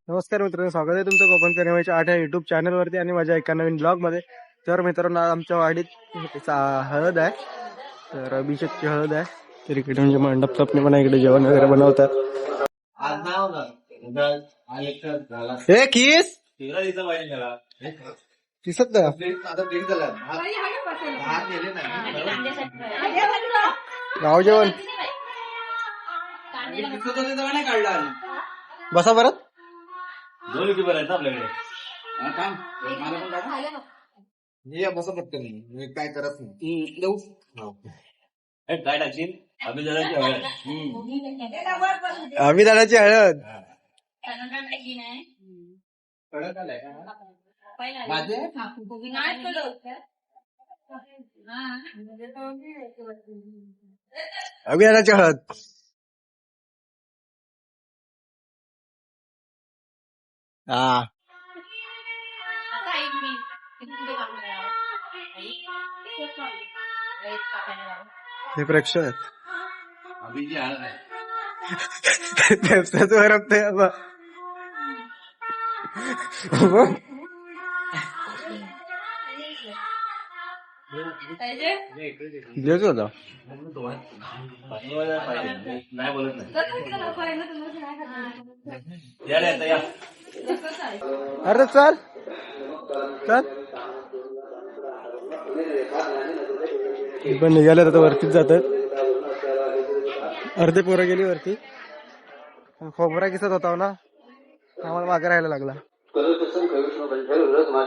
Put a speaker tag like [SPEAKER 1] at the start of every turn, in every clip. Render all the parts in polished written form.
[SPEAKER 1] नमस्कार मित्रांनो, स्वागत आहे तुमचं कोकण कन्याच्या 8 या युट्यूब चॅनलवरती आणि माझ्या एका नवीन ब्लॉगमध्ये. तर मित्रांनो, आज आमच्या वाडीत हळद आहे. तर अभिषेकची हळद आहे. तर इकडे म्हणजे मंडप स्थापने पण इकडे जेवण वगैरे बनवतात. हे किस दिसत गाव जेवण बसा परत
[SPEAKER 2] दोन युट्यूबर आहेत ना आपल्याकडे.
[SPEAKER 3] बसत पटकन मी काय करत नाही जाऊ
[SPEAKER 2] काय टाकशील अभिजाची हळद.
[SPEAKER 1] अभिदानाची हळद अभियानाची हळद हा हे प्रेक्षक
[SPEAKER 2] अभिजी हळद आहे.
[SPEAKER 1] व्यवसायाचं वरपतंय बाबा. जेच होता
[SPEAKER 2] नाही बोलत नाही. या रे, आता या.
[SPEAKER 1] अरे चल चल. पण निघाले आता वरतीच जातात. अर्धे पोरं गेली वरती. खोबरा किसत होता ना, आम्हाला मागे राहायला लागला.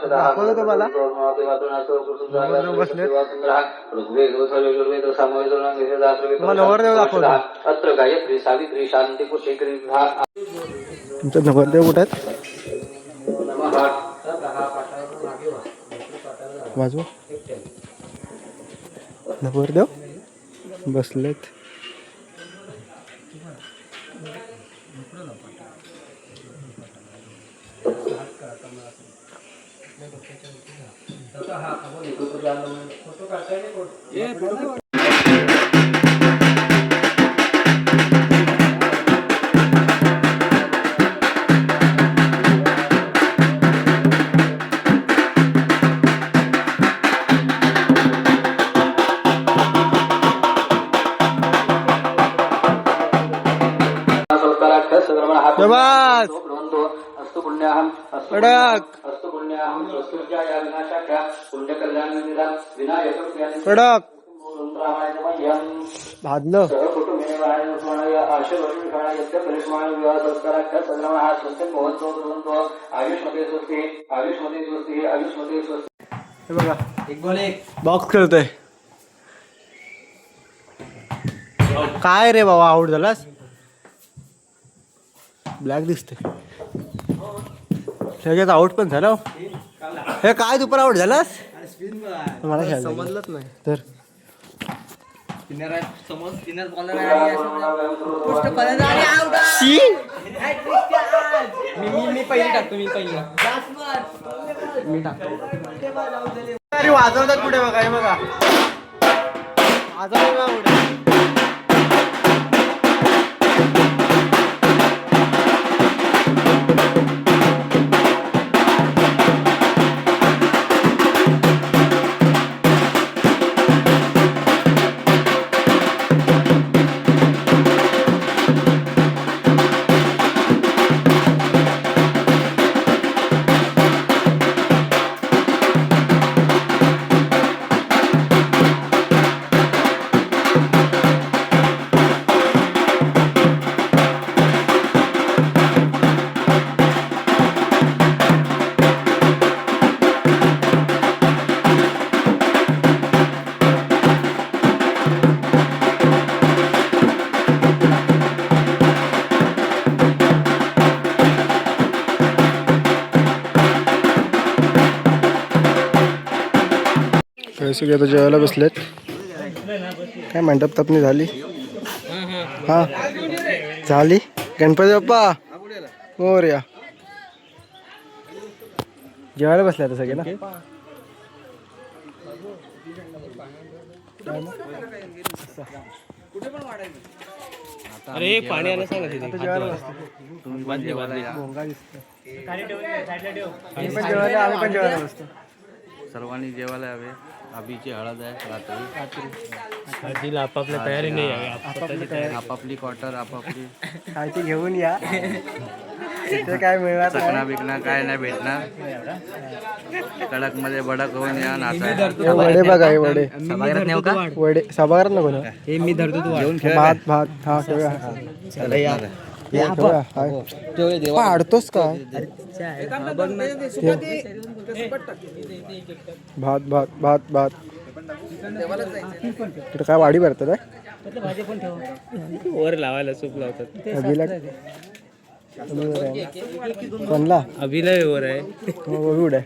[SPEAKER 1] दाखवतो तुम्हाला बसले तुम्हाला नवरदेव दाखवतो. तुमचा नवरदेव कुठे आहेत? वाजवा. नवरदेव बसलेत. कडक भाजलं. हे बघा बॉक्स खेळतोय. काय रे बाबा, आउट झालास. ब्लॅक दिसते. सगळ्यात आउट पण झाला. हे काय दुपार आउट झालास मला समजलंच नाही. तर मी पहिली टाकतो. मी टाकतो. अरे वाजवतात कुठे बघा. हे बघा वाजवतात कुठे. सगळे आता जेवायला बसलेत. काय मंडप स्थापने झाली. हा झाली. गणपती बाप्पा मोरया. जेवायला बसले आता सगळे ना.
[SPEAKER 4] अरे पाणी आलं सांग ना
[SPEAKER 1] आता जेवायला बसतो.
[SPEAKER 4] तुम्ही पण जेवायला या.
[SPEAKER 1] भोंगा दिसतो. मी पण जेवायला, आम्ही पण जेवायला बसतो.
[SPEAKER 4] सर्वांनी जेवायला यावे. अभिची हळद आहे रात्री.
[SPEAKER 5] आजीला आपापल्या तयारी नाही आहे
[SPEAKER 1] आपापली तयारी.
[SPEAKER 4] आपापली क्वार्टर आपापली
[SPEAKER 1] काय ते घेऊन या. तिथे काय मिळणार
[SPEAKER 4] चकना
[SPEAKER 1] नाही.
[SPEAKER 4] बिकना काय नाही भेटणार. कडक मध्ये बडक होऊन या नाचा.
[SPEAKER 1] हे वडे बघा, हे वडे वडे सभागृहात नको ना.
[SPEAKER 5] हे मी धरतो तू
[SPEAKER 1] भात भात हा ठेवूया. हे ठेवूया. हाय. पाडतोस का भात भात भात भात तिथे काय वाडी भरतात
[SPEAKER 5] वर लावायला सूप लावतात.
[SPEAKER 1] अभिला कोणला
[SPEAKER 5] अभिनय वर आहे.
[SPEAKER 1] उड आहे.